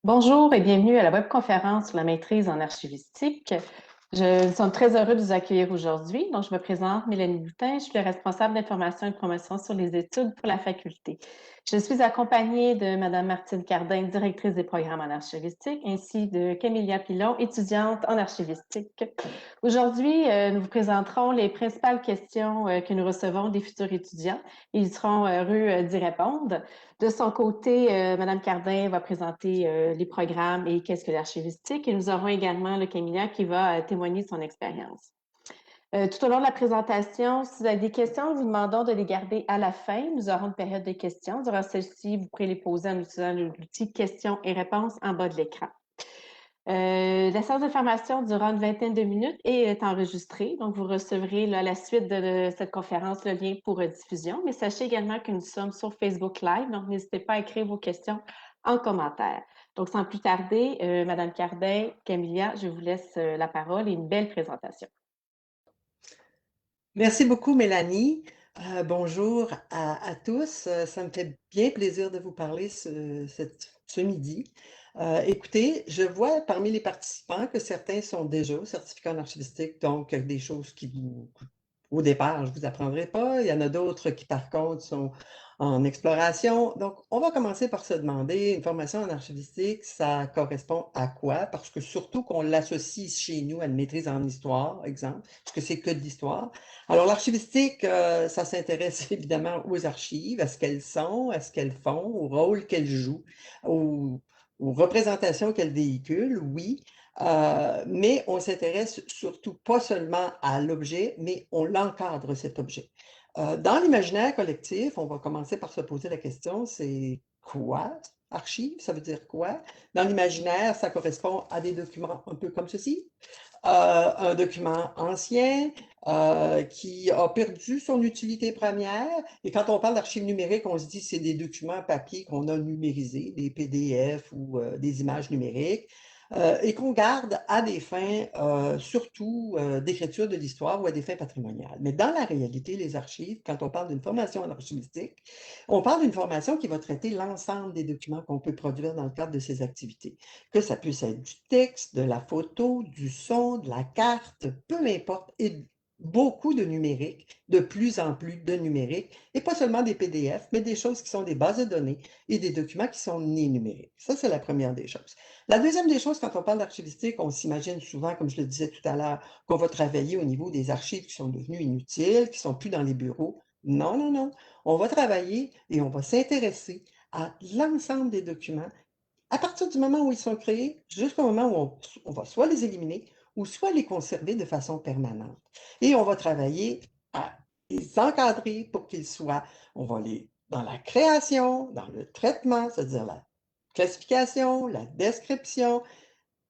Bonjour et bienvenue à la webconférence sur la maîtrise en archivistique. Nous sommes très heureux de vous accueillir aujourd'hui. Donc, je me présente, Mélanie Boutin, je suis la responsable d'information et de promotion sur les études pour la faculté. Je suis accompagnée de Mme Martine Cardin, directrice des programmes en archivistique, ainsi de Camilla Pilon, étudiante en archivistique. Aujourd'hui, nous vous présenterons les principales questions que nous recevons des futurs étudiants. Ils seront heureux d'y répondre. De son côté, Mme Cardin va présenter les programmes et qu'est-ce que l'archivistique. Et nous aurons également le Camilla qui va témoigner de son expérience. Tout au long de la présentation, si vous avez des questions, nous vous demandons de les garder à la fin. Nous aurons une période de questions. Durant celle-ci, vous pourrez les poser en utilisant l'outil questions et réponses en bas de l'écran. La séance d'information durera une vingtaine de minutes et est enregistrée. Donc, vous recevrez à la suite de cette conférence le lien pour diffusion. Mais sachez également que nous sommes sur Facebook Live, donc n'hésitez pas à écrire vos questions en commentaire. Donc, sans plus tarder, Madame Cardin, Camilla, je vous laisse la parole et une belle présentation. Merci beaucoup, Mélanie. Bonjour à tous. Ça me fait bien plaisir de vous parler ce midi. Écoutez, je vois parmi les participants que certains sont déjà certifiés en archivistique, donc des choses qui au départ, je ne vous apprendrai pas. Il y en a d'autres qui, par contre, sont en exploration. Donc, on va commencer par se demander, une formation en archivistique, ça correspond à quoi? Parce que surtout qu'on l'associe chez nous à une maîtrise en histoire, exemple, parce que c'est que de l'histoire. Alors, l'archivistique, ça s'intéresse évidemment aux archives, à ce qu'elles sont, à ce qu'elles font, au rôle qu'elles jouent, aux représentations qu'elles véhiculent, oui, mais on s'intéresse surtout pas seulement à l'objet, mais on l'encadre cet objet. Dans l'imaginaire collectif, on va commencer par se poser la question, c'est quoi archive? Ça veut dire quoi? Dans l'imaginaire, ça correspond à des documents un peu comme ceci. Un document ancien qui a perdu son utilité première. Et quand on parle d'archives numériques, on se dit que c'est des documents papier qu'on a numérisés, des PDF ou des images numériques, et qu'on garde à des fins surtout d'écriture de l'histoire ou à des fins patrimoniales. Mais dans la réalité, les archives, quand on parle d'une formation en archivistique, on parle d'une formation qui va traiter l'ensemble des documents qu'on peut produire dans le cadre de ces activités. Que ça puisse être du texte, de la photo, du son, de la carte, peu importe, et beaucoup de numérique, de plus en plus de numérique, et pas seulement des PDF, mais des choses qui sont des bases de données et des documents qui sont nés numériques. Ça, c'est la première des choses. La deuxième des choses, quand on parle d'archivistique, on s'imagine souvent, comme je le disais tout à l'heure, qu'on va travailler au niveau des archives qui sont devenues inutiles, qui sont plus dans les bureaux. Non, non, non. On va travailler et on va s'intéresser à l'ensemble des documents à partir du moment où ils sont créés, jusqu'au moment où on va soit les éliminer ou soit les conserver de façon permanente. Et on va travailler à les encadrer pour qu'ils soient, on va les, dans la création, dans le traitement, c'est-à-dire la classification, la description,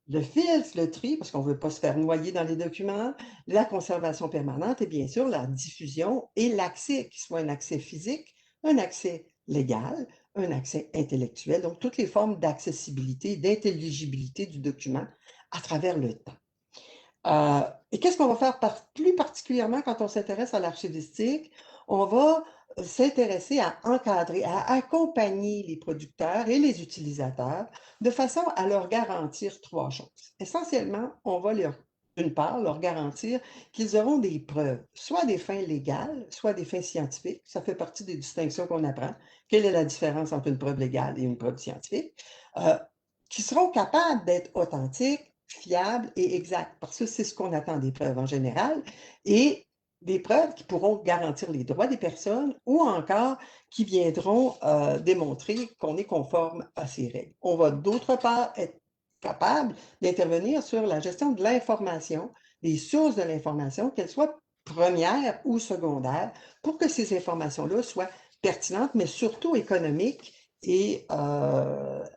le filtre, le tri, parce qu'on ne veut pas se faire noyer dans les documents, la conservation permanente et bien sûr la diffusion et l'accès, qui soit un accès physique, un accès légal, un accès intellectuel, donc toutes les formes d'accessibilité, d'intelligibilité du document à travers le temps. Et qu'est-ce qu'on va faire plus particulièrement quand on s'intéresse à l'archivistique? On va s'intéresser à encadrer, à accompagner les producteurs et les utilisateurs de façon à leur garantir trois choses. Essentiellement, on va d'une part, leur garantir qu'ils auront des preuves, soit des fins légales, soit des fins scientifiques. Ça fait partie des distinctions qu'on apprend. Quelle est la différence entre une preuve légale et une preuve scientifique? Euh, qui seront capables d'être authentiques, fiables et exactes, parce que c'est ce qu'on attend des preuves en général, et des preuves qui pourront garantir les droits des personnes ou encore qui viendront démontrer qu'on est conforme à ces règles. On va d'autre part être capable d'intervenir sur la gestion de l'information, des sources de l'information, qu'elles soient premières ou secondaires, pour que ces informations-là soient pertinentes, mais surtout économiques et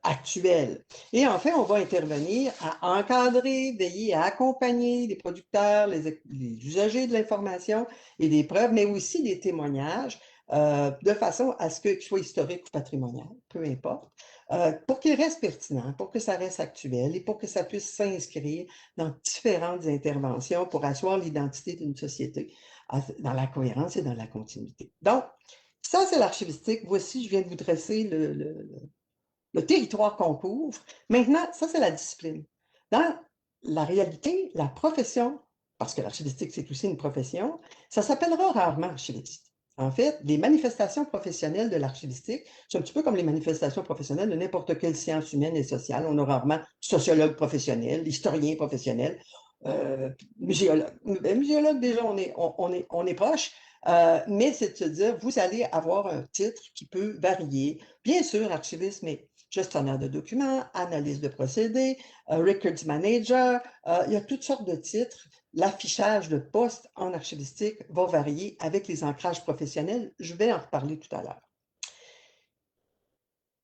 actuelles. Et enfin, on va intervenir à encadrer, veiller à accompagner les producteurs, les usagers de l'information et des preuves, mais aussi des témoignages, de façon à ce qu'ils soient historiques ou patrimoniaux, peu importe, pour qu'ils restent pertinents, pour que ça reste actuel et pour que ça puisse s'inscrire dans différentes interventions pour asseoir l'identité d'une société dans la cohérence et dans la continuité. Donc, ça, c'est l'archivistique. Voici, je viens de vous dresser le territoire qu'on couvre. Maintenant, ça, c'est la discipline. Dans la réalité, la profession, parce que l'archivistique, c'est aussi une profession, ça s'appellera rarement archiviste. En fait, les manifestations professionnelles de l'archivistique, c'est un petit peu comme les manifestations professionnelles de n'importe quelle science humaine et sociale. On a rarement sociologue professionnel, historien professionnel, muséologue. Muséologue, déjà, on est proche, mais c'est de se dire, vous allez avoir un titre qui peut varier. Bien sûr, archiviste, mais gestionnaire de documents, analyse de procédés, records manager, il y a toutes sortes de titres. L'affichage de postes en archivistique va varier avec les ancrages professionnels. Je vais en reparler tout à l'heure.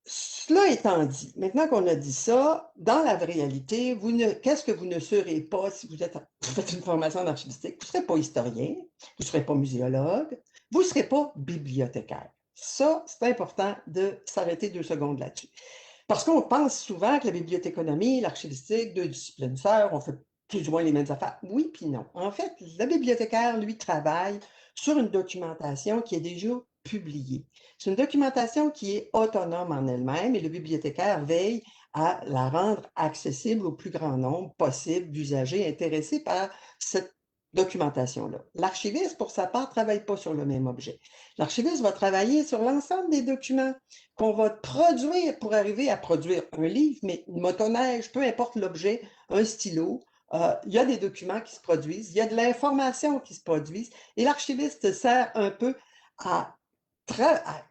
Cela étant dit, maintenant qu'on a dit ça, dans la réalité, qu'est-ce que vous ne serez pas si vous faites une formation en archivistique? Vous ne serez pas historien, vous ne serez pas muséologue, vous ne serez pas bibliothécaire. Ça, c'est important de s'arrêter 2 secondes là-dessus. Parce qu'on pense souvent que la bibliothéconomie, l'archivistique, 2 disciplines sœurs, on fait plus ou moins les mêmes affaires. Oui, puis non. En fait, le bibliothécaire, lui, travaille sur une documentation qui est déjà publiée. C'est une documentation qui est autonome en elle-même et le bibliothécaire veille à la rendre accessible au plus grand nombre possible d'usagers intéressés par cette documentation-là. L'archiviste, pour sa part, ne travaille pas sur le même objet. L'archiviste va travailler sur l'ensemble des documents qu'on va produire pour arriver à produire un livre, mais une motoneige, peu importe l'objet, un stylo. Il y a des documents qui se produisent, il y a de l'information qui se produise, et l'archiviste sert un peu à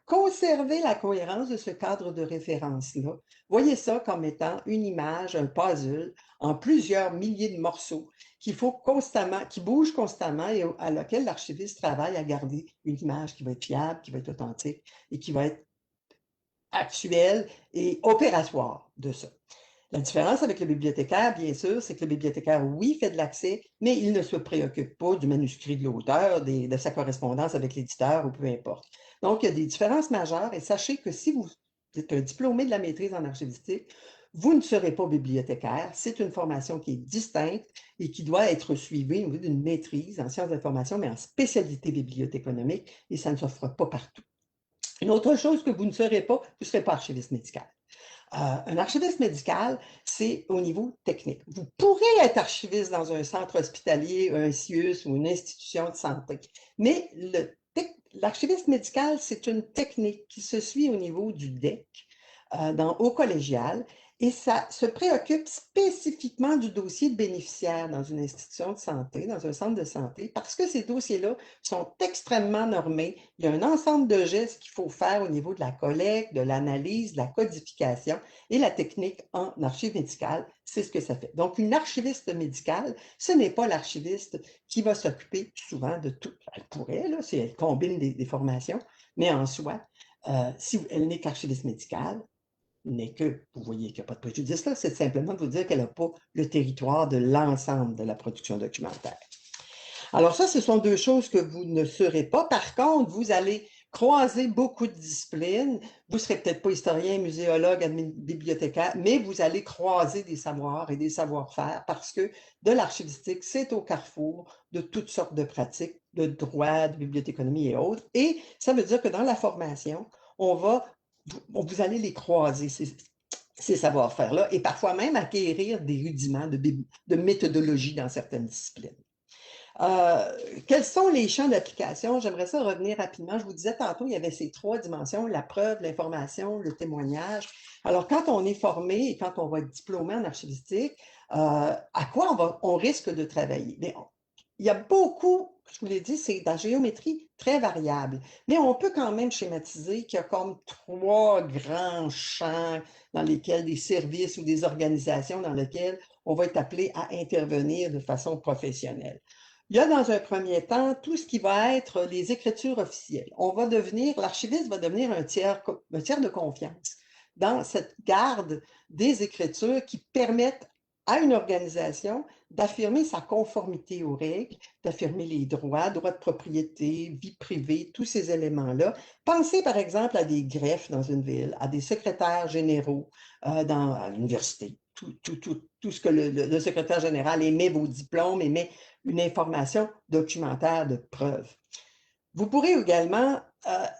conserver la cohérence de ce cadre de référence-là. Voyez ça comme étant une image, un puzzle en plusieurs milliers de morceaux qu'il faut constamment, qui bougent constamment et à laquelle l'archiviste travaille à garder une image qui va être fiable, qui va être authentique et qui va être actuelle et opératoire de ça. La différence avec le bibliothécaire, bien sûr, c'est que le bibliothécaire, oui, fait de l'accès, mais il ne se préoccupe pas du manuscrit de l'auteur, de sa correspondance avec l'éditeur ou peu importe. Donc, il y a des différences majeures et sachez que si vous êtes un diplômé de la maîtrise en archivistique, vous ne serez pas bibliothécaire. C'est une formation qui est distincte et qui doit être suivie au niveau d'une maîtrise en sciences d'information, mais en spécialité bibliothéconomique, et ça ne s'offre pas partout. Une autre chose que vous ne serez pas, vous ne serez pas archiviste médical. Un archiviste médical, c'est au niveau technique. Vous pourrez être archiviste dans un centre hospitalier, un CIUS ou une institution de santé, mais l'archiviste médical, c'est une technique qui se suit au niveau du DEC, au collégial, et ça se préoccupe spécifiquement du dossier de bénéficiaire dans une institution de santé, dans un centre de santé, parce que ces dossiers-là sont extrêmement normés. Il y a un ensemble de gestes qu'il faut faire au niveau de la collecte, de l'analyse, de la codification, et la technique en archive médicale, c'est ce que ça fait. Donc, une archiviste médicale, ce n'est pas l'archiviste qui va s'occuper souvent de tout. Elle pourrait, là, si elle combine des formations, mais en soi, si elle n'est qu'archiviste médicale, n'est que, vous voyez qu'il n'y a pas de préjudice là, c'est simplement de vous dire qu'elle n'a pas le territoire de l'ensemble de la production documentaire. Alors ça, ce sont 2 choses que vous ne serez pas. Par contre, vous allez croiser beaucoup de disciplines. Vous ne serez peut-être pas historien, muséologue, bibliothécaire, mais vous allez croiser des savoirs et des savoir-faire parce que de l'archivistique, c'est au carrefour de toutes sortes de pratiques, de droit, de bibliothéconomie et autres. Et ça veut dire que dans la formation, vous allez les croiser, ces savoir-faire-là, et parfois même acquérir des rudiments de méthodologie dans certaines disciplines. Quels sont les champs d'application? J'aimerais ça revenir rapidement. Je vous disais tantôt, il y avait ces 3 dimensions, la preuve, l'information, le témoignage. Alors, quand on est formé et quand on va être diplômé en archivistique, à quoi on risque de travailler? Bien, il y a beaucoup, je vous l'ai dit, c'est dans la géométrie très variable, mais on peut quand même schématiser qu'il y a comme 3 grands champs dans lesquels des services ou des organisations dans lesquelles on va être appelé à intervenir de façon professionnelle. Il y a dans un premier temps tout ce qui va être les écritures officielles. L'archiviste va devenir un tiers de confiance dans cette garde des écritures qui permettent à une organisation d'affirmer sa conformité aux règles, d'affirmer les droits de propriété, vie privée, tous ces éléments-là. Pensez par exemple à des greffes dans une ville, à des secrétaires généraux à l'université. Tout ce que le secrétaire général émet vos diplômes, émet une information documentaire de preuve. Vous pourrez également,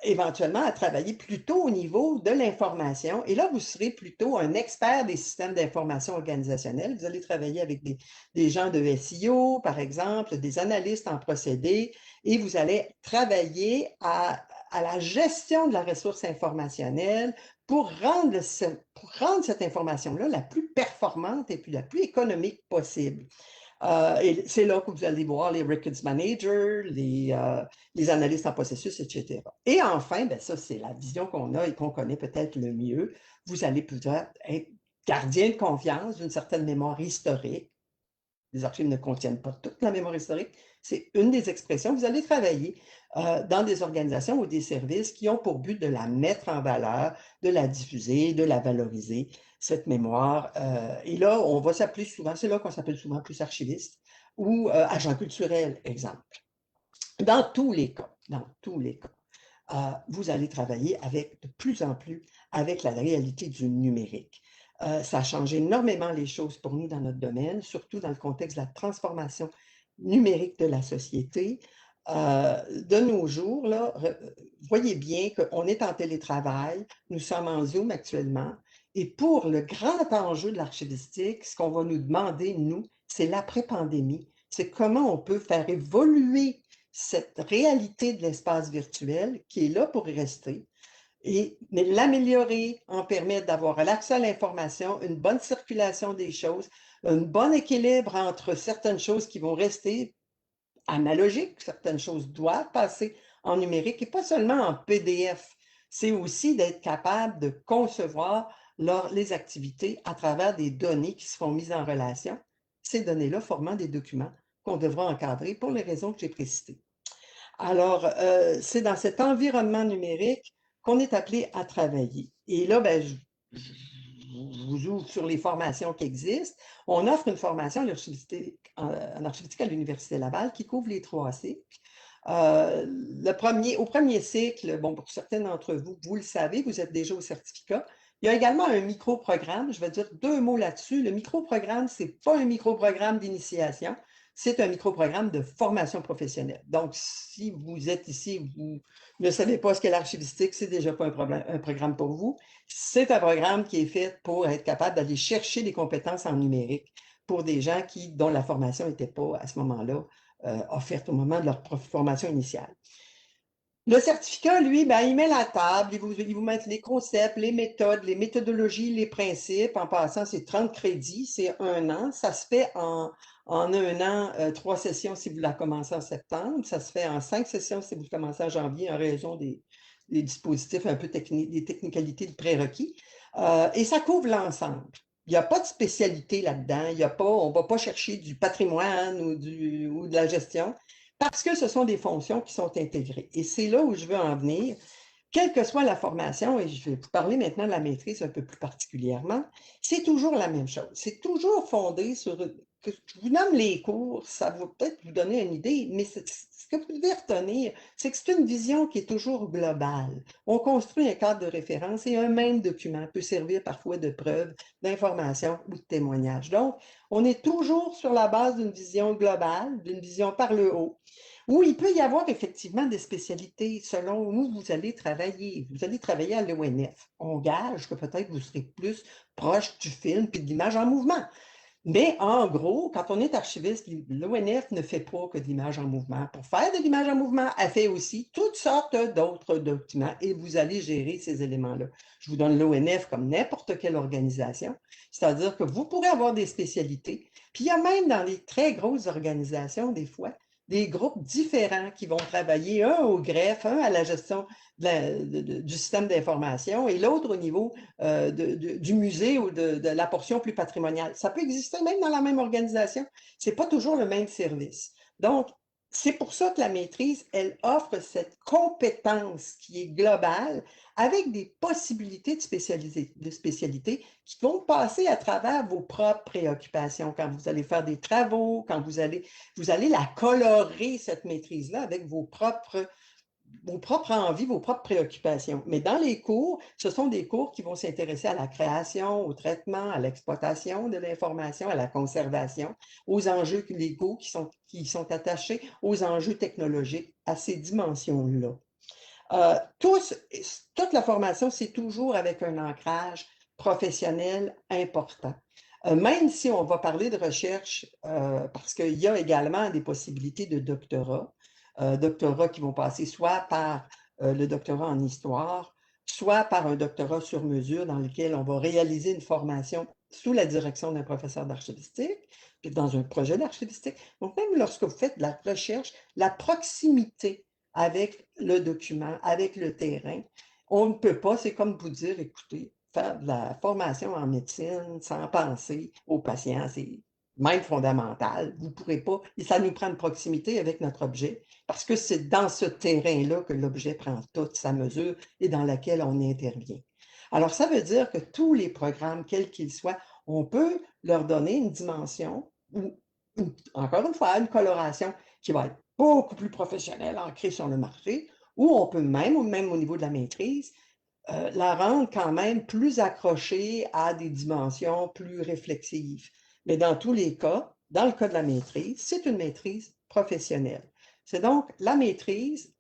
éventuellement, à travailler plutôt au niveau de l'information. Et là, vous serez plutôt un expert des systèmes d'information organisationnelle. Vous allez travailler avec des gens de SEO, par exemple, des analystes en procédés, et vous allez travailler à la gestion de la ressource informationnelle pour rendre cette information-là la plus performante et puis la plus économique possible. Et c'est là que vous allez voir les records managers, les analystes en processus, etc. Et enfin, ben ça, c'est la vision qu'on a et qu'on connaît peut-être le mieux. Vous allez peut-être être gardien de confiance d'une certaine mémoire historique. Les archives ne contiennent pas toute la mémoire historique. C'est une des expressions. Vous allez travailler dans des organisations ou des services qui ont pour but de la mettre en valeur, de la diffuser, de la valoriser, cette mémoire. Et là, on va s'appeler souvent, c'est là qu'on s'appelle souvent plus archiviste ou agent culturel, exemple. Dans tous les cas, vous allez travailler avec de plus en plus avec la réalité du numérique. Ça change énormément les choses pour nous dans notre domaine, surtout dans le contexte de la transformation numérique de la société. De nos jours, là, voyez bien qu'on est en télétravail, nous sommes en Zoom actuellement, et pour le grand enjeu de l'archivistique, ce qu'on va nous demander, nous, c'est l'après-pandémie. C'est comment on peut faire évoluer cette réalité de l'espace virtuel qui est là pour rester, mais l'améliorer en permettre d'avoir l'accès à l'information, une bonne circulation des choses, un bon équilibre entre certaines choses qui vont rester analogiques, certaines choses doivent passer en numérique et pas seulement en PDF. C'est aussi d'être capable de concevoir les activités à travers des données qui seront mises en relation, ces données-là formant des documents qu'on devra encadrer pour les raisons que j'ai précisées. Alors, c'est dans cet environnement numérique qu'on est appelé à travailler. Et là, ben, je vous ouvre sur les formations qui existent. On offre une formation en archivistique à l'Université Laval qui couvre les 3 cycles. Au premier cycle, bon, pour certains d'entre vous, vous le savez, vous êtes déjà au certificat. Il y a également un micro-programme. Je vais dire 2 mots là-dessus. Le micro-programme, ce n'est pas un micro-programme d'initiation, c'est un micro-programme de formation professionnelle. Donc, si vous êtes ici, vous ne savez pas ce qu'est l'archivistique, c'est déjà pas un programme pour vous. C'est un programme qui est fait pour être capable d'aller chercher des compétences en numérique pour des gens dont la formation n'était pas à ce moment-là offerte au moment de leur formation initiale. Le certificat, lui, ben, il met la table, il vous met les concepts, les méthodes, les méthodologies, les principes. En passant, c'est 30 crédits, c'est 1 an. Ça se fait en 1 an, 3 sessions si vous la commencez en septembre. Ça se fait en 5 sessions si vous commencez en janvier en raison des dispositifs un peu techniques, des technicalités de prérequis. Et ça couvre l'ensemble. Il n'y a pas de spécialité là-dedans. On ne va pas chercher du patrimoine ou de la gestion parce que ce sont des fonctions qui sont intégrées. Et c'est là où je veux en venir. Quelle que soit la formation, et je vais vous parler maintenant de la maîtrise un peu plus particulièrement, c'est toujours la même chose. C'est toujours fondé sur... Que je vous nomme les cours, ça va peut-être vous donner une idée, mais ce que vous devez retenir, c'est que c'est une vision qui est toujours globale. On construit un cadre de référence et un même document peut servir parfois de preuve, d'information ou de témoignage. Donc, on est toujours sur la base d'une vision globale, d'une vision par le haut, où il peut y avoir effectivement des spécialités selon où vous allez travailler. Vous allez travailler à l'ONF. On gage que peut-être vous serez plus proche du film puis de l'image en mouvement. Mais en gros, quand on est archiviste, l'ONF ne fait pas que de l'image en mouvement. Pour faire de l'image en mouvement, elle fait aussi toutes sortes d'autres documents et vous allez gérer ces éléments-là. Je vous donne l'ONF comme n'importe quelle organisation, c'est-à-dire que vous pourrez avoir des spécialités. Puis il y a même dans les très grosses organisations, des fois, des groupes différents qui vont travailler, un au greffe, un à la gestion du système d'information et l'autre au niveau du musée ou de la portion plus patrimoniale. Ça peut exister même dans la même organisation. Ce n'est pas toujours le même service. Donc, c'est pour ça que la maîtrise, elle offre cette compétence qui est globale avec des possibilités de spécialité qui vont passer à travers vos propres préoccupations quand vous allez faire des travaux, quand vous allez la colorer, cette maîtrise-là, avec vos propres vos propres envies, vos propres préoccupations. Mais dans les cours, ce sont des cours qui vont s'intéresser à la création, au traitement, à l'exploitation de l'information, à la conservation, aux enjeux légaux qui sont attachés, aux enjeux technologiques, à ces dimensions-là. Toute la formation, c'est toujours avec un ancrage professionnel important. Même si on va parler de recherche, parce qu'il y a également des possibilités de doctorats qui vont passer soit par le doctorat en histoire, soit par un doctorat sur mesure dans lequel on va réaliser une formation sous la direction d'un professeur d'archivistique, puis dans un projet d'archivistique. Donc, même lorsque vous faites de la recherche, la proximité avec le document, avec le terrain. On ne peut pas, c'est comme vous dire, écoutez, faire de la formation en médecine sans penser aux patients, c'est même fondamental. Vous ne pourrez pas, et ça nous prend une proximité avec notre objet, parce que c'est dans ce terrain-là que l'objet prend toute sa mesure et dans laquelle on intervient. Alors, ça veut dire que tous les programmes, quels qu'ils soient, on peut leur donner une dimension ou encore une fois, une coloration qui va être beaucoup plus professionnelle, ancrée sur le marché, ou on peut même au niveau de la maîtrise, la rendre quand même plus accrochée à des dimensions plus réflexives. Mais dans tous les cas, dans le cas de la maîtrise, c'est une maîtrise professionnelle. C'est donc la maîtrise,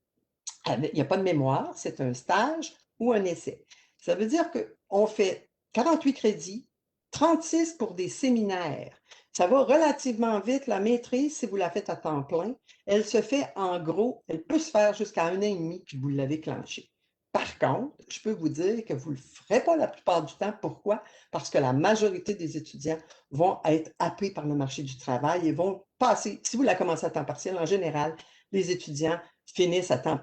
il n'y a pas de mémoire, c'est un stage ou un essai. Ça veut dire qu'on fait 48 crédits, 36 pour des séminaires. Ça va relativement vite. La maîtrise, si vous la faites à temps plein, elle se fait en gros, elle peut se faire jusqu'à 1 an et demi, puis vous l'avez clenchée. Par contre, je peux vous dire que vous ne le ferez pas la plupart du temps. Pourquoi? Parce que la majorité des étudiants vont être happés par le marché du travail et vont passer, si vous la commencez à temps partiel, en général, les étudiants finissent en temps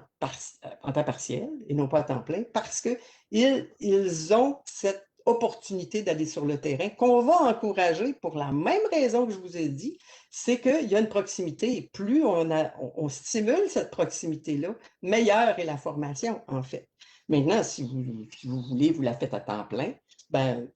partiel et non pas à temps plein parce qu'ils ont cette opportunité d'aller sur le terrain qu'on va encourager pour la même raison que je vous ai dit, c'est qu'il y a une proximité et plus on stimule cette proximité-là, meilleure est la formation en fait. Maintenant, si vous voulez, vous la faites à temps plein, ben,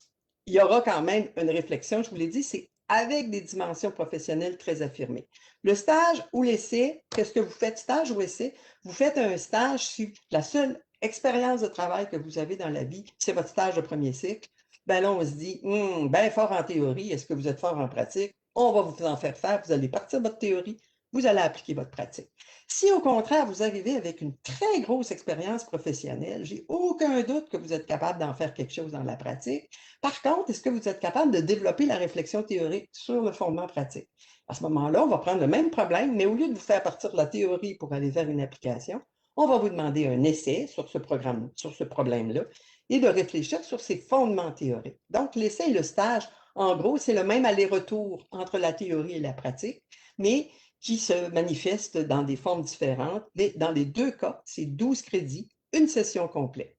il y aura quand même une réflexion, je vous l'ai dit, c'est avec des dimensions professionnelles très affirmées. Le stage ou l'essai, qu'est-ce que vous faites, stage ou essai? Vous faites un stage si la seule expérience de travail que vous avez dans la vie, c'est votre stage de premier cycle. Ben là, on se dit, ben fort en théorie, est-ce que vous êtes fort en pratique? On va vous en faire faire, vous allez partir de votre théorie, vous allez appliquer votre pratique. Si au contraire, vous arrivez avec une très grosse expérience professionnelle, j'ai aucun doute que vous êtes capable d'en faire quelque chose dans la pratique. Par contre, est-ce que vous êtes capable de développer la réflexion théorique sur le fondement pratique? À ce moment-là, on va prendre le même problème, mais au lieu de vous faire partir de la théorie pour aller faire une application, on va vous demander un essai sur ce programme, sur ce problème-là, et de réfléchir sur ses fondements théoriques. Donc, l'essai et le stage, en gros, c'est le même aller-retour entre la théorie et la pratique, mais qui se manifeste dans des formes différentes. Mais dans les deux cas, c'est 12 crédits, une session complète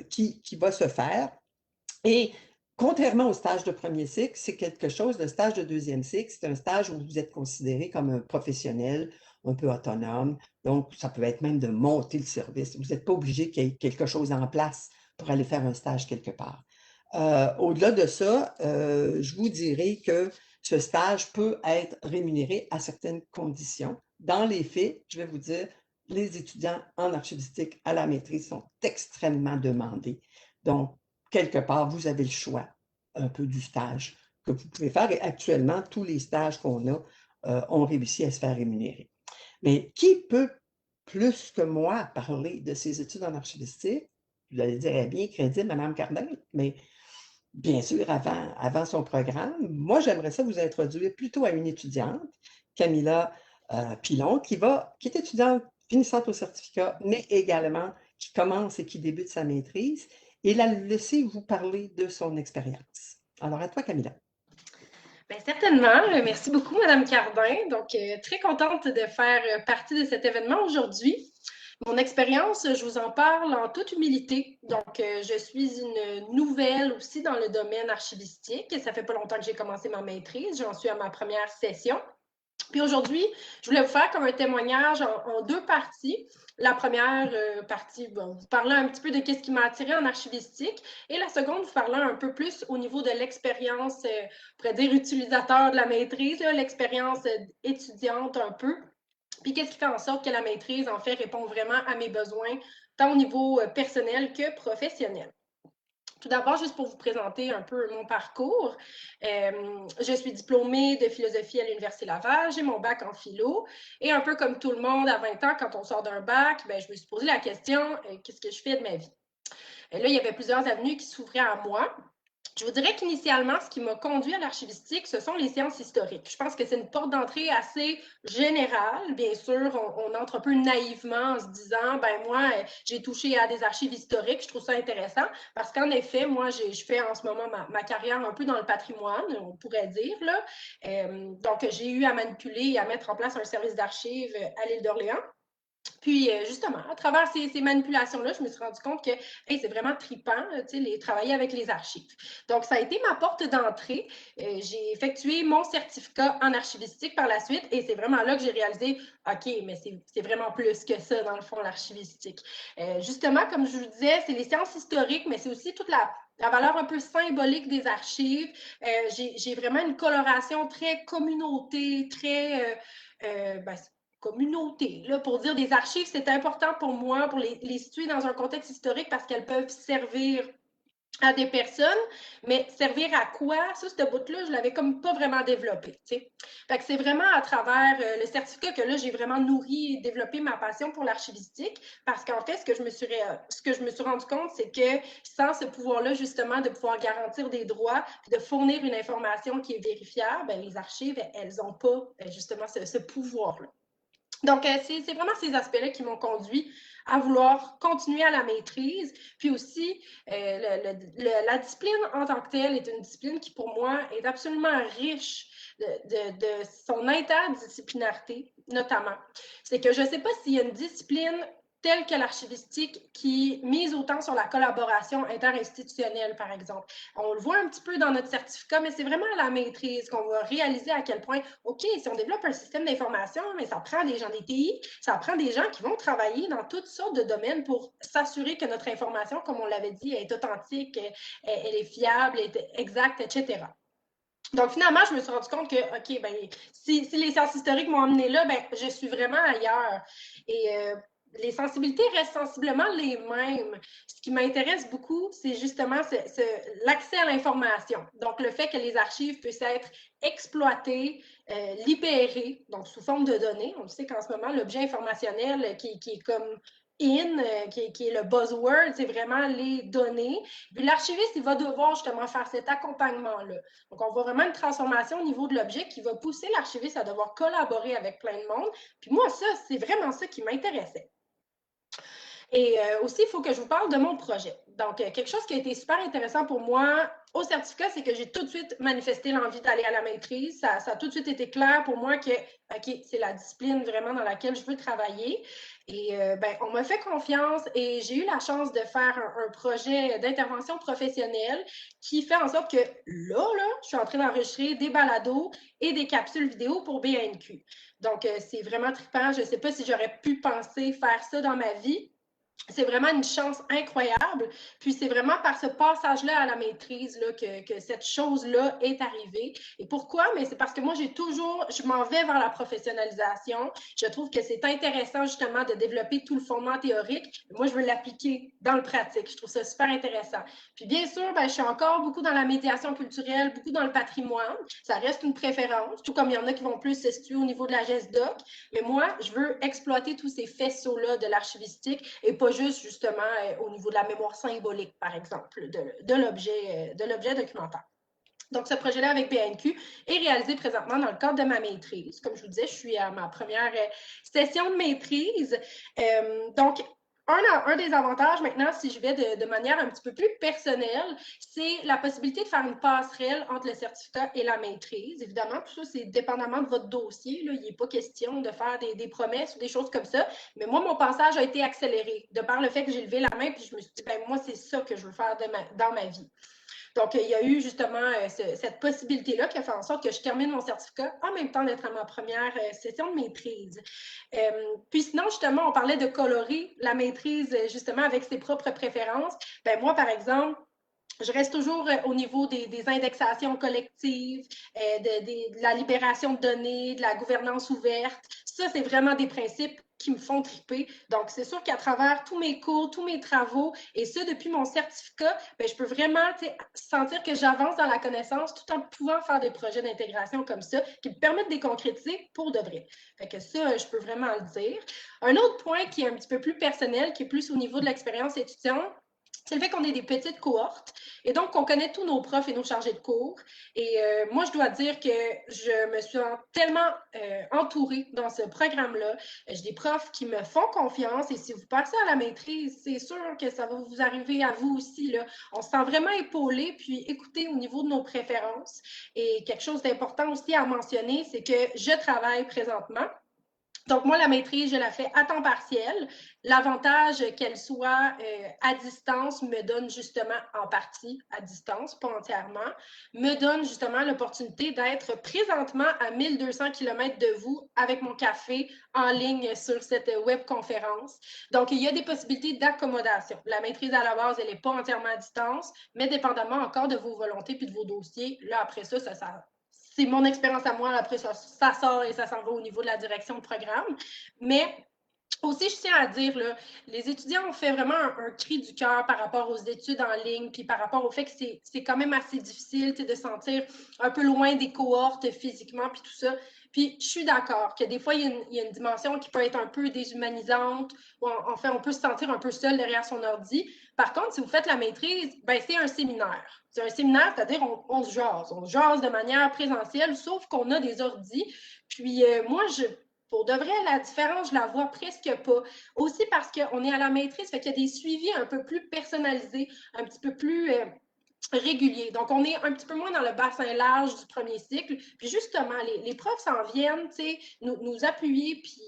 qui va se faire. Et contrairement au stage de premier cycle, c'est quelque chose, le stage de deuxième cycle, c'est un stage où vous êtes considéré comme un professionnel, un peu autonome. Donc, ça peut être même de monter le service. Vous n'êtes pas obligé qu'il y ait quelque chose en place pour aller faire un stage quelque part. Au-delà de ça, je vous dirais que ce stage peut être rémunéré à certaines conditions. Dans les faits, je vais vous dire, les étudiants en archivistique à la maîtrise sont extrêmement demandés. Donc, quelque part, vous avez le choix un peu du stage que vous pouvez faire. Et actuellement, tous les stages qu'on a ont réussi à se faire rémunérer. Mais qui peut plus que moi parler de ses études en archivistique? Vous allez dire, eh bien, crédit, Mme Cardin, mais bien sûr, avant son programme, moi, j'aimerais ça vous introduire plutôt à une étudiante, Camilla Pilon, qui est étudiante finissante au certificat, mais également qui commence et qui débute sa maîtrise, et la laisser vous parler de son expérience. Alors, à toi, Camilla. Bien, certainement. Merci beaucoup, Madame Cardin. Donc, très contente de faire partie de cet événement aujourd'hui. Mon expérience, je vous en parle en toute humilité. Donc, je suis une nouvelle aussi dans le domaine archivistique. Ça fait pas longtemps que j'ai commencé ma maîtrise. J'en suis à ma première session. Puis aujourd'hui, je voulais vous faire comme un témoignage en deux parties. La première partie, bon, vous parler un petit peu de ce qui m'a attiré en archivistique. Et la seconde, vous parler un peu plus au niveau de l'expérience, on pourrait dire utilisateur de la maîtrise, l'expérience étudiante un peu. Puis qu'est-ce qui fait en sorte que la maîtrise, en fait, répond vraiment à mes besoins, tant au niveau personnel que professionnel. Tout d'abord, juste pour vous présenter un peu mon parcours, je suis diplômée de philosophie à l'Université Laval, j'ai mon bac en philo, et un peu comme tout le monde à 20 ans, quand on sort d'un bac, ben, je me suis posé la question, qu'est-ce que je fais de ma vie? Et là, il y avait plusieurs avenues qui s'ouvraient à moi. Je vous dirais qu'initialement, ce qui m'a conduit à l'archivistique, ce sont les sciences historiques. Je pense que c'est une porte d'entrée assez générale. Bien sûr, on entre un peu naïvement en se disant, ben moi, j'ai touché à des archives historiques, je trouve ça intéressant, parce qu'en effet, moi, je fais en ce moment ma carrière un peu dans le patrimoine, on pourrait dire, là. Donc, j'ai eu à manipuler et à mettre en place un service d'archives à l'île d'Orléans. Puis, justement, à travers ces manipulations-là, je me suis rendu compte que hey, c'est vraiment trippant, travailler avec les archives. Donc, ça a été ma porte d'entrée. J'ai effectué mon certificat en archivistique par la suite et c'est vraiment là que j'ai réalisé, OK, mais c'est vraiment plus que ça, dans le fond, l'archivistique. Justement, comme je vous disais, c'est les sciences historiques, mais c'est aussi toute la valeur un peu symbolique des archives. J'ai vraiment une coloration très communauté, très... ben, communauté. Là, pour dire des archives, c'est important pour moi, pour les situer dans un contexte historique parce qu'elles peuvent servir à des personnes, mais servir à quoi? Ça, ce bout-là, je l'avais comme pas vraiment développé. T'sais. Fait que c'est vraiment à travers le certificat que là, j'ai vraiment nourri et développé ma passion pour l'archivistique parce qu'en fait, ce que je me suis rendu compte, c'est que sans ce pouvoir-là, justement, de pouvoir garantir des droits, de fournir une information qui est vérifiable, ben, les archives, elles n'ont pas justement ce pouvoir-là. Donc, c'est vraiment ces aspects-là qui m'ont conduit à vouloir continuer à la maîtrise. Puis aussi, la discipline en tant que telle est une discipline qui, pour moi, est absolument riche de son interdisciplinarité, notamment. C'est que je ne sais pas s'il y a une discipline telle que l'archivistique qui mise autant sur la collaboration interinstitutionnelle, par exemple. On le voit un petit peu dans notre certificat, mais c'est vraiment à la maîtrise qu'on va réaliser à quel point, OK, si on développe un système d'information, mais ça prend des gens des TI, ça prend des gens qui vont travailler dans toutes sortes de domaines pour s'assurer que notre information, comme on l'avait dit, est authentique, elle est fiable, elle est exacte, etc. Donc, finalement, je me suis rendu compte que, OK, ben, si les sciences historiques m'ont amené là, ben, je suis vraiment ailleurs. Et les sensibilités restent sensiblement les mêmes. Ce qui m'intéresse beaucoup, c'est justement l'accès à l'information. Donc, le fait que les archives puissent être exploitées, libérées, donc sous forme de données. On sait qu'en ce moment, l'objet informationnel qui est comme qui est le buzzword, c'est vraiment les données. Puis l'archiviste, il va devoir justement faire cet accompagnement-là. Donc, on voit vraiment une transformation au niveau de l'objet qui va pousser l'archiviste à devoir collaborer avec plein de monde. Puis moi, ça, c'est vraiment ça qui m'intéressait. Et aussi, il faut que je vous parle de mon projet. Donc, quelque chose qui a été super intéressant pour moi au certificat, c'est que j'ai tout de suite manifesté l'envie d'aller à la maîtrise. Ça a tout de suite été clair pour moi que, OK, c'est la discipline vraiment dans laquelle je veux travailler. Et ben, on m'a fait confiance et j'ai eu la chance de faire un projet d'intervention professionnelle qui fait en sorte que là, je suis en train d'enregistrer des balados et des capsules vidéo pour BNQ. Donc, c'est vraiment trippant. Je ne sais pas si j'aurais pu penser faire ça dans ma vie. C'est vraiment une chance incroyable. Puis c'est vraiment par ce passage-là à la maîtrise là, que cette chose-là est arrivée. Et pourquoi? Mais c'est parce que moi, je m'en vais vers la professionnalisation. Je trouve que c'est intéressant justement de développer tout le fondement théorique. Moi, je veux l'appliquer dans le pratique. Je trouve ça super intéressant. Puis bien sûr, ben, je suis encore beaucoup dans la médiation culturelle, beaucoup dans le patrimoine. Ça reste une préférence, tout comme il y en a qui vont plus se situer au niveau de la GESDOC. Mais moi, je veux exploiter tous ces faisceaux-là de l'archivistique et pas juste justement au niveau de la mémoire symbolique, par exemple, de l'objet documentaire. Donc, ce projet-là avec BNQ est réalisé présentement dans le cadre de ma maîtrise. Comme je vous disais, je suis à ma première session de maîtrise. Donc, un des avantages maintenant, si je vais de manière un petit peu plus personnelle, c'est la possibilité de faire une passerelle entre le certificat et la maîtrise. Évidemment, tout ça, c'est dépendamment de votre dossier. Là. Il n'est pas question de faire des promesses ou des choses comme ça. Mais moi, mon passage a été accéléré de par le fait que j'ai levé la main puis je me suis dit, ben moi, c'est ça que je veux faire dans ma vie. Donc, il y a eu justement cette possibilité-là qui a fait en sorte que je termine mon certificat en même temps d'être à ma première session de maîtrise. Puis sinon, justement, on parlait de colorer la maîtrise justement avec ses propres préférences. Ben moi, par exemple, Je reste toujours au niveau des indexations collectives, de la libération de données, de la gouvernance ouverte. Ça, c'est vraiment des principes qui me font triper. Donc, c'est sûr qu'à travers tous mes cours, tous mes travaux, et ça, depuis mon certificat, bien, je peux vraiment sentir que j'avance dans la connaissance tout en pouvant faire des projets d'intégration comme ça qui me permettent de les concrétiser pour de vrai. Fait que ça, je peux vraiment le dire. Un autre point qui est un petit peu plus personnel, qui est plus au niveau de l'expérience étudiante, c'est le fait qu'on ait des petites cohortes et donc qu'on connaît tous nos profs et nos chargés de cours. Et moi, je dois dire que je me suis tellement entourée dans ce programme-là. J'ai des profs qui me font confiance et si vous passez à la maîtrise, c'est sûr que ça va vous arriver à vous aussi, là. On se sent vraiment épaulé, puis écoutez au niveau de nos préférences. Et quelque chose d'important aussi à mentionner, c'est que je travaille présentement. Donc, moi, la maîtrise, je la fais à temps partiel. L'avantage qu'elle soit à distance me donne justement en partie à distance, pas entièrement, me donne justement l'opportunité d'être présentement à 1200 km de vous avec mon café en ligne sur cette webconférence. Donc, il y a des possibilités d'accommodation. La maîtrise à la base, elle n'est pas entièrement à distance, mais dépendamment encore de vos volontés puis de vos dossiers. Là, après ça c'est mon expérience à moi. Après, ça sort et ça s'en va au niveau de la direction de programme. Mais aussi, je tiens à dire, là, les étudiants ont fait vraiment un cri du cœur par rapport aux études en ligne, puis par rapport au fait que c'est quand même assez difficile de sentir un peu loin des cohortes physiquement, puis tout ça. Puis je suis d'accord que des fois, il y a une dimension qui peut être un peu déshumanisante, ou en fait, on peut se sentir un peu seul derrière son ordi. Par contre, si vous faites la maîtrise, ben, c'est un séminaire. C'est un séminaire, c'est-à-dire on se jase. On se jase de manière présentielle, sauf qu'on a des ordis. Puis moi, pour de vrai, la différence, je la vois presque pas. Aussi parce qu'on est à la maîtrise, fait qu'il y a des suivis un peu plus personnalisés, un petit peu plus régulier. Donc, on est un petit peu moins dans le bassin large du premier cycle. Puis justement, les profs s'en viennent, nous appuyer, puis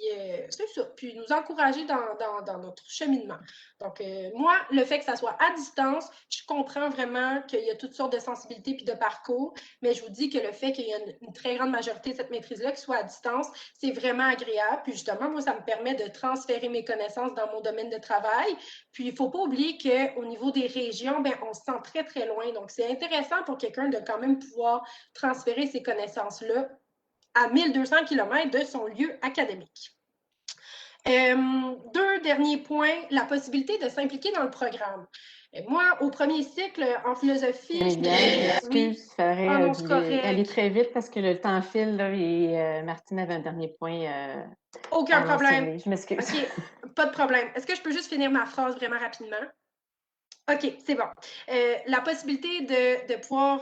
c'est ça, puis nous encourager dans notre cheminement. Donc, moi, le fait que ça soit à distance, je comprends vraiment qu'il y a toutes sortes de sensibilités puis de parcours, mais je vous dis que le fait qu'il y a une très grande majorité de cette maîtrise-là qui soit à distance, c'est vraiment agréable. Puis justement, moi, ça me permet de transférer mes connaissances dans mon domaine de travail. Puis, il ne faut pas oublier qu'au niveau des régions, bien, on se sent très, très loin. Donc, c'est intéressant pour quelqu'un de quand même pouvoir transférer ces connaissances-là à 1200 km de son lieu académique. Deux derniers points, la possibilité de s'impliquer dans le programme. Moi, au premier cycle en philosophie... Excuse, il faudrait aller très vite parce que le temps file là, et Martine avait un dernier point. Aucun problème. Je m'excuse. OK, pas de problème. Est-ce que je peux juste finir ma phrase vraiment rapidement? OK, c'est bon. La possibilité de pouvoir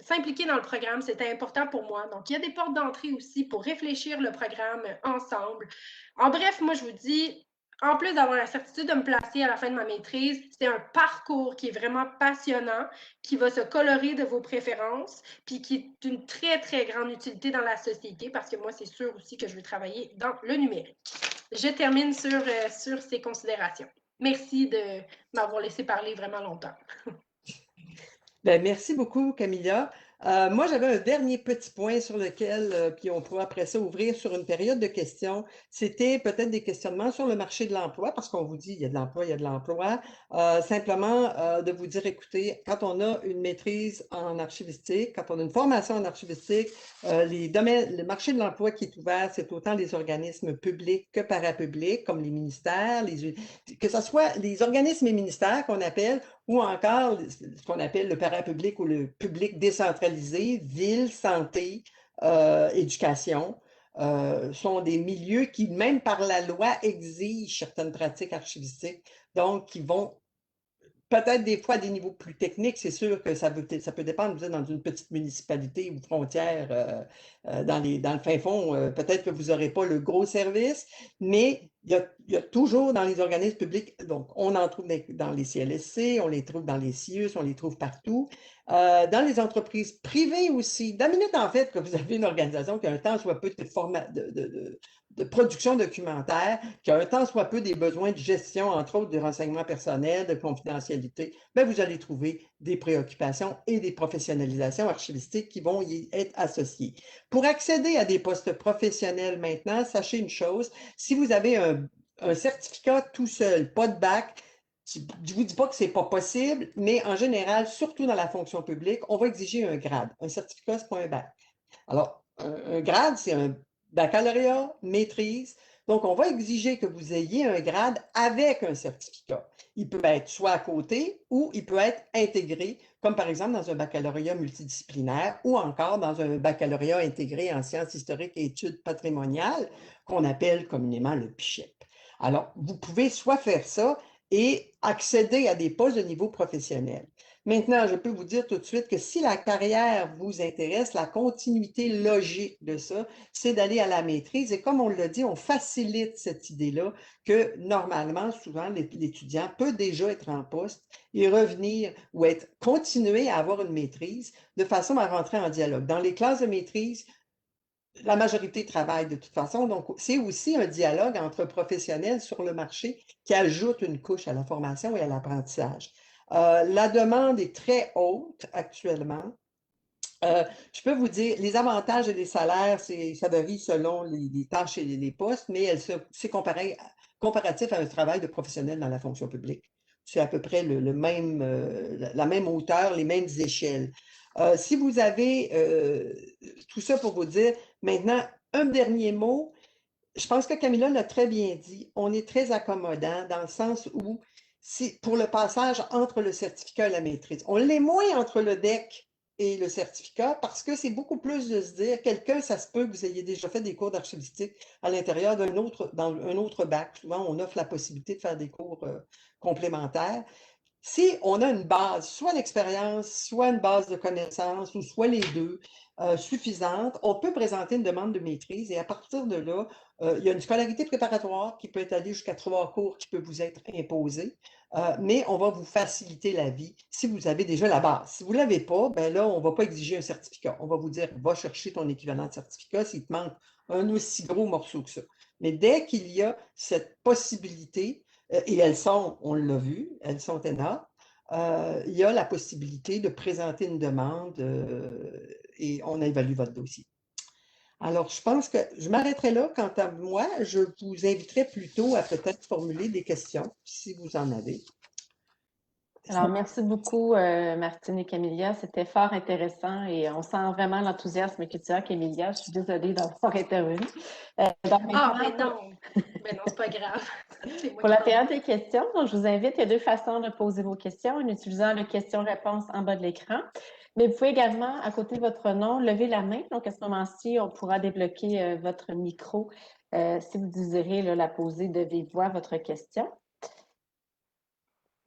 s'impliquer dans le programme, c'était important pour moi. Donc, il y a des portes d'entrée aussi pour réfléchir le programme ensemble. En bref, moi, je vous dis, en plus d'avoir la certitude de me placer à la fin de ma maîtrise, c'est un parcours qui est vraiment passionnant, qui va se colorer de vos préférences, puis qui est d'une très, très grande utilité dans la société, parce que moi, c'est sûr aussi que je veux travailler dans le numérique. Je termine sur ces considérations. Merci de m'avoir laissé parler vraiment longtemps. Bien, merci beaucoup, Camilla. Moi, j'avais un dernier petit point sur lequel, puis on pourra après ça ouvrir sur une période de questions. C'était peut-être des questionnements sur le marché de l'emploi, parce qu'on vous dit il y a de l'emploi, il y a de l'emploi. Simplement, de vous dire, écoutez, quand on a une maîtrise en archivistique, quand on a une formation en archivistique, le marché de l'emploi qui est ouvert, c'est autant les organismes publics que parapublics, comme les ministères, que ce soit les organismes et ministères qu'on appelle, ou encore ce qu'on appelle le parapublic ou le public décentralisé, ville, santé, éducation, sont des milieux qui, même par la loi, exigent certaines pratiques archivistiques, donc qui vont peut-être des fois à des niveaux plus techniques, c'est sûr que ça peut dépendre, vous êtes dans une petite municipalité ou frontière dans le fin fond, peut-être que vous n'aurez pas le gros service, mais il y a toujours dans les organismes publics, donc on en trouve dans les CLSC, on les trouve dans les CIUS, on les trouve partout. Dans les entreprises privées aussi, dans la minute en fait que vous avez une organisation qui a un temps soit peu de production documentaire, qui a un temps soit peu des besoins de gestion, entre autres de renseignements personnels, de confidentialité, bien, vous allez trouver des préoccupations et des professionnalisations archivistiques qui vont y être associées. Pour accéder à des postes professionnels maintenant, sachez une chose, si vous avez un certificat tout seul, pas de bac, Je ne vous dis pas que ce n'est pas possible, mais en général, surtout dans la fonction publique, on va exiger un grade. Un certificat, ce n'est pas un bac. Alors, un grade, c'est un baccalauréat, maîtrise. Donc, on va exiger que vous ayez un grade avec un certificat. Il peut être soit à côté ou il peut être intégré, comme par exemple dans un baccalauréat multidisciplinaire ou encore dans un baccalauréat intégré en sciences historiques et études patrimoniales, qu'on appelle communément le PICHEP. Alors, vous pouvez soit faire ça et accéder à des postes de niveau professionnel. Maintenant, je peux vous dire tout de suite que si la carrière vous intéresse, la continuité logique de ça, c'est d'aller à la maîtrise. Et comme on l'a dit, on facilite cette idée-là que normalement, souvent, l'étudiant peut déjà être en poste et revenir ou continuer à avoir une maîtrise de façon à rentrer en dialogue. Dans les classes de maîtrise, la majorité travaille de toute façon, donc c'est aussi un dialogue entre professionnels sur le marché qui ajoute une couche à la formation et à l'apprentissage. La demande est très haute actuellement. Je peux vous dire, les avantages et les salaires, ça varie selon les tâches et les postes, mais c'est comparatif à un travail de professionnel dans la fonction publique. C'est à peu près la même hauteur, les mêmes échelles. Si vous avez tout ça pour vous dire, maintenant, un dernier mot, je pense que Camilla l'a très bien dit, on est très accommodant dans le sens où, pour le passage entre le certificat et la maîtrise, on l'est moins entre le DEC et le certificat parce que c'est beaucoup plus de se dire, quelqu'un, ça se peut que vous ayez déjà fait des cours d'archivistique à l'intérieur dans un autre bac. Souvent, on offre la possibilité de faire des cours complémentaires. Si on a une base, soit d'expérience, soit une base de connaissances, ou soit les deux, suffisante, on peut présenter une demande de maîtrise et à partir de là, il y a une scolarité préparatoire qui peut être allée jusqu'à 3 cours qui peut vous être imposée, mais on va vous faciliter la vie si vous avez déjà la base. Si vous ne l'avez pas, ben là, on ne va pas exiger un certificat. On va vous dire, va chercher ton équivalent de certificat s'il te manque un aussi gros morceau que ça. Mais dès qu'il y a cette possibilité, et elles sont, on l'a vu, elles sont énormes. Il y a la possibilité de présenter une demande et on évalue votre dossier. Alors, je pense que je m'arrêterai là. Quant à moi, je vous inviterai plutôt à peut-être formuler des questions, si vous en avez. Alors, merci beaucoup, Martine et Camilla. C'était fort intéressant et on sent vraiment l'enthousiasme que tu as, Camilla. Je suis désolée d'avoir intervenu. Ben non, c'est pas grave. Pour la période des questions, donc, je vous invite, il y a deux façons de poser vos questions en utilisant le question-réponse en bas de l'écran. Mais vous pouvez également, à côté de votre nom, lever la main. Donc, à ce moment-ci, on pourra débloquer votre micro si vous désirez la poser de vive voix, votre question.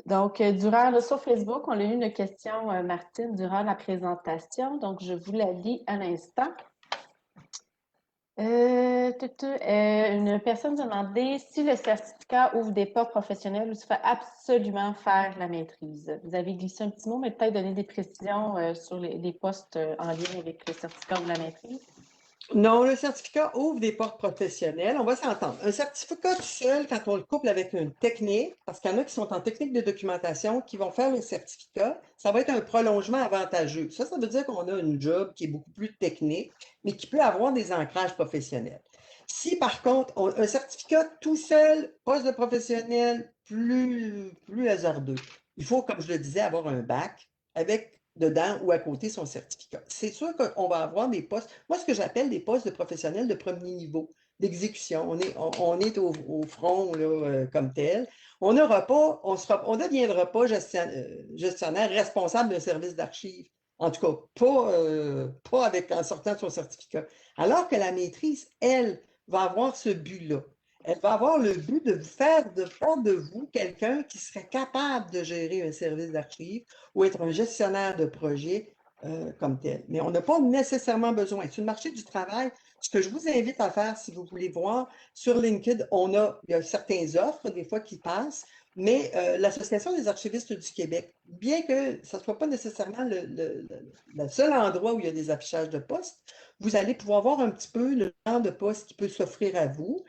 Donc, sur Facebook, on a eu une question, Martine, durant la présentation. Donc, je vous la lis à l'instant. Une personne demandait si le certificat ouvre des portes professionnelles ou s'il faut absolument faire la maîtrise. Vous avez glissé un petit mot, mais peut-être donner des précisions sur les postes en lien avec le certificat ou la maîtrise. Non, le certificat ouvre des portes professionnelles. On va s'entendre. Un certificat tout seul, quand on le couple avec une technique, parce qu'il y en a qui sont en technique de documentation, qui vont faire le certificat, ça va être un prolongement avantageux. Ça veut dire qu'on a une job qui est beaucoup plus technique, mais qui peut avoir des ancrages professionnels. Si par contre, un certificat tout seul, poste de professionnel, plus hasardeux. Il faut, comme je le disais, avoir un bac avec dedans ou à côté son certificat. C'est sûr qu'on va avoir des postes, moi ce que j'appelle des postes de professionnels de premier niveau, d'exécution. On est au front là, comme tel. On ne deviendra pas gestionnaire responsable d'un service d'archives. En tout cas, pas en sortant de son certificat. Alors que la maîtrise, elle, va avoir ce but-là. Elle va avoir le but de faire de vous quelqu'un qui serait capable de gérer un service d'archives ou être un gestionnaire de projet comme tel. Mais on n'a pas nécessairement besoin. Sur le marché du travail, ce que je vous invite à faire, si vous voulez voir, sur LinkedIn, il y a certaines offres, des fois, qui passent, mais l'Association des archivistes du Québec, bien que ce ne soit pas nécessairement le seul endroit où il y a des affichages de postes, vous allez pouvoir voir un petit peu le genre de poste qui peut s'offrir à vous.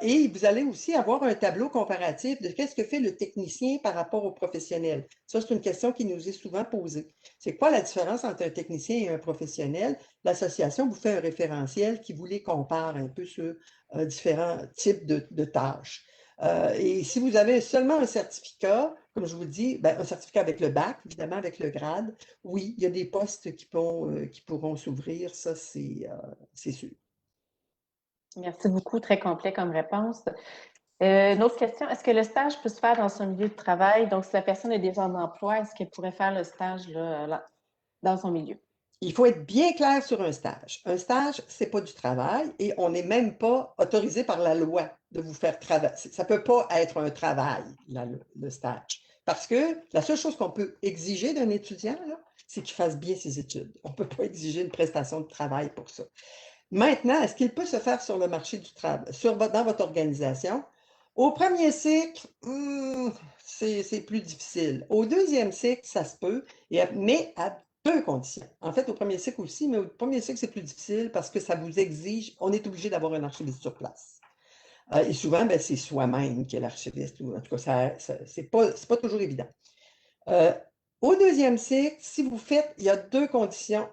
Et vous allez aussi avoir un tableau comparatif de qu'est-ce que fait le technicien par rapport au professionnel. Ça, c'est une question qui nous est souvent posée. C'est quoi la différence entre un technicien et un professionnel? L'association vous fait un référentiel qui vous les compare un peu sur différents types de tâches. Et si vous avez seulement un certificat, comme je vous dis, ben, un certificat avec le bac, évidemment avec le grade, oui, il y a des postes qui pourront s'ouvrir, ça c'est sûr. Merci beaucoup, très complet comme réponse. Une autre question, est-ce que le stage peut se faire dans son milieu de travail? Donc, si la personne est déjà en emploi, est-ce qu'elle pourrait faire le stage dans son milieu? Il faut être bien clair sur un stage. Un stage, ce n'est pas du travail et on n'est même pas autorisé par la loi de vous faire travailler. Ça ne peut pas être un travail, le stage. Parce que la seule chose qu'on peut exiger d'un étudiant, c'est qu'il fasse bien ses études. On ne peut pas exiger une prestation de travail pour ça. Maintenant, est-ce qu'il peut se faire sur le marché du travail, dans votre organisation? Au premier cycle, c'est plus difficile. Au deuxième cycle, ça se peut, mais à deux conditions. En fait, au premier cycle aussi, mais au premier cycle, c'est plus difficile parce que ça vous exige, on est obligé d'avoir un archiviste sur place. Et souvent, ben, c'est soi-même qui est l'archiviste. En tout cas, c'est pas toujours évident. Au deuxième cycle, si vous faites, il y a deux conditions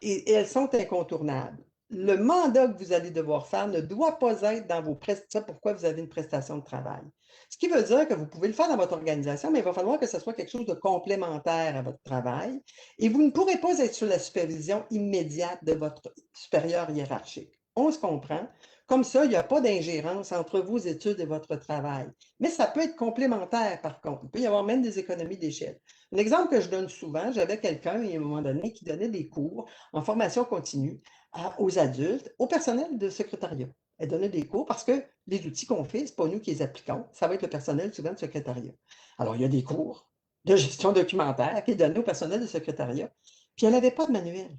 et elles sont incontournables. Le mandat que vous allez devoir faire ne doit pas être dans vos prestations. Pourquoi vous avez une prestation de travail? Ce qui veut dire que vous pouvez le faire dans votre organisation, mais il va falloir que ce soit quelque chose de complémentaire à votre travail et vous ne pourrez pas être sous la supervision immédiate de votre supérieur hiérarchique. On se comprend. Comme ça, il n'y a pas d'ingérence entre vos études et votre travail. Mais ça peut être complémentaire, par contre. Il peut y avoir même des économies d'échelle. Un exemple que je donne souvent, j'avais quelqu'un, à un moment donné, qui donnait des cours en formation continue aux adultes, au personnel de secrétariat. Elle donnait des cours parce que les outils qu'on fait, ce n'est pas nous qui les appliquons, ça va être le personnel souvent de secrétariat. Alors, il y a des cours de gestion documentaire qui est donné au personnel de secrétariat, puis elle n'avait pas de manuel.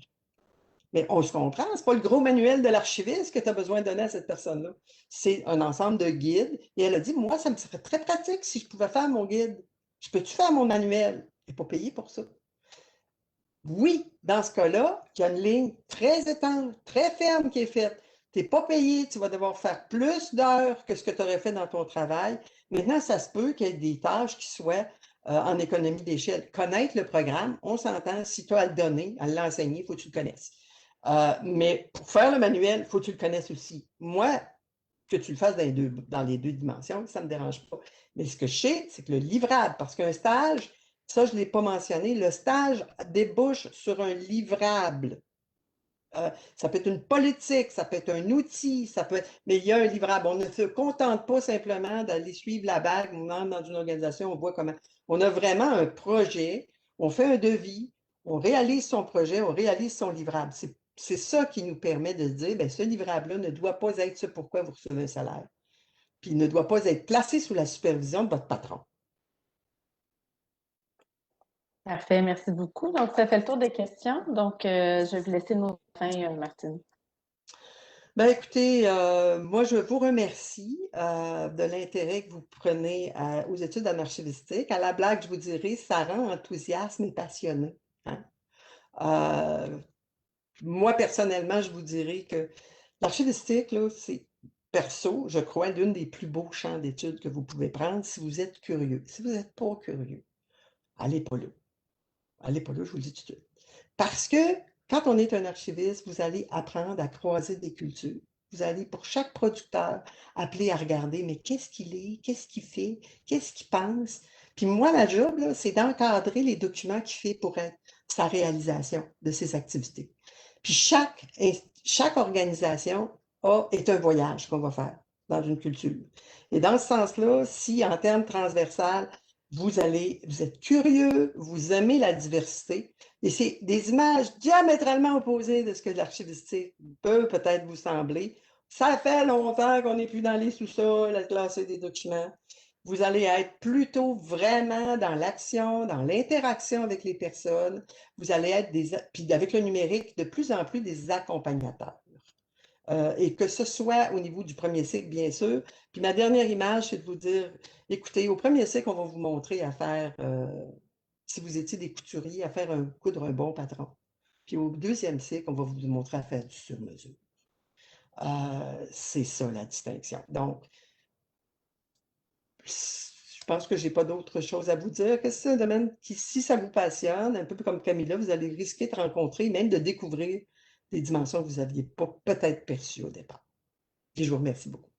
Mais on se comprend, ce n'est pas le gros manuel de l'archiviste que tu as besoin de donner à cette personne-là. C'est un ensemble de guides. Et elle a dit, moi, ça me serait très pratique si je pouvais faire mon guide. Je peux-tu faire mon manuel? Je n'ai pas payé pour ça. Oui, dans ce cas-là, il y a une ligne très étanche, très ferme qui est faite. Tu n'es pas payé, tu vas devoir faire plus d'heures que ce que tu aurais fait dans ton travail. Maintenant, ça se peut qu'il y ait des tâches qui soient en économie d'échelle. Connaître le programme, on s'entend, si tu as à le donner, à l'enseigner, il faut que tu le connaisses. Mais pour faire le manuel, il faut que tu le connaisses aussi. Moi, que tu le fasses dans les deux dimensions, ça ne me dérange pas. Mais ce que je sais, c'est que le livrable, parce qu'un stage, ça, je ne l'ai pas mentionné, le stage débouche sur un livrable. Ça peut être une politique, ça peut être un outil, mais il y a un livrable. On ne se contente pas simplement d'aller suivre la bague, on entre dans une organisation, on voit comment. On a vraiment un projet, on fait un devis, on réalise son projet, on réalise son livrable. C'est ça qui nous permet de dire, bien, ce livrable-là ne doit pas être ce pourquoi vous recevez un salaire. Puis il ne doit pas être placé sous la supervision de votre patron. Parfait, merci beaucoup. Donc, ça fait le tour des questions. Donc, je vais vous laisser le mot de fin, Martine. Ben écoutez, moi je vous remercie de l'intérêt que vous prenez aux études en archivistique. À la blague, je vous dirais, ça rend enthousiaste et passionné. Hein? Moi, personnellement, je vous dirais que l'archivistique, là, c'est perso, je crois, l'une des plus beaux champs d'études que vous pouvez prendre si vous êtes curieux. Si vous n'êtes pas curieux, allez pas là. Allez pas là, je vous le dis tout de suite. Parce que quand on est un archiviste, vous allez apprendre à croiser des cultures. Vous allez, pour chaque producteur, appeler à regarder, mais qu'est-ce qu'il est, qu'est-ce qu'il fait, qu'est-ce qu'il pense. Puis moi, ma job, c'est d'encadrer les documents qu'il fait pour être sa réalisation de ses activités. Puis chaque organisation est un voyage qu'on va faire dans une culture. Et dans ce sens-là, si en termes transversal, vous êtes curieux, vous aimez la diversité, et c'est des images diamétralement opposées de ce que l'archivistique peut-être vous sembler. Ça fait longtemps qu'on n'est plus dans les sous-sols à classer des documents. Vous allez être plutôt vraiment dans l'action, dans l'interaction avec les personnes. Vous allez être puis avec le numérique, de plus en plus des accompagnateurs. Et que ce soit au niveau du premier cycle, bien sûr. Puis ma dernière image, c'est de vous dire, écoutez, au premier cycle, on va vous montrer à faire, si vous étiez des couturiers, à faire coudre un bon patron. Puis au deuxième cycle, on va vous montrer à faire du sur-mesure. C'est ça la distinction. Donc, je pense que je n'ai pas d'autre chose à vous dire, que c'est un domaine qui, si ça vous passionne, un peu comme Camilla, vous allez risquer de rencontrer, même de découvrir des dimensions que vous n'aviez pas peut-être perçues au départ. Et je vous remercie beaucoup.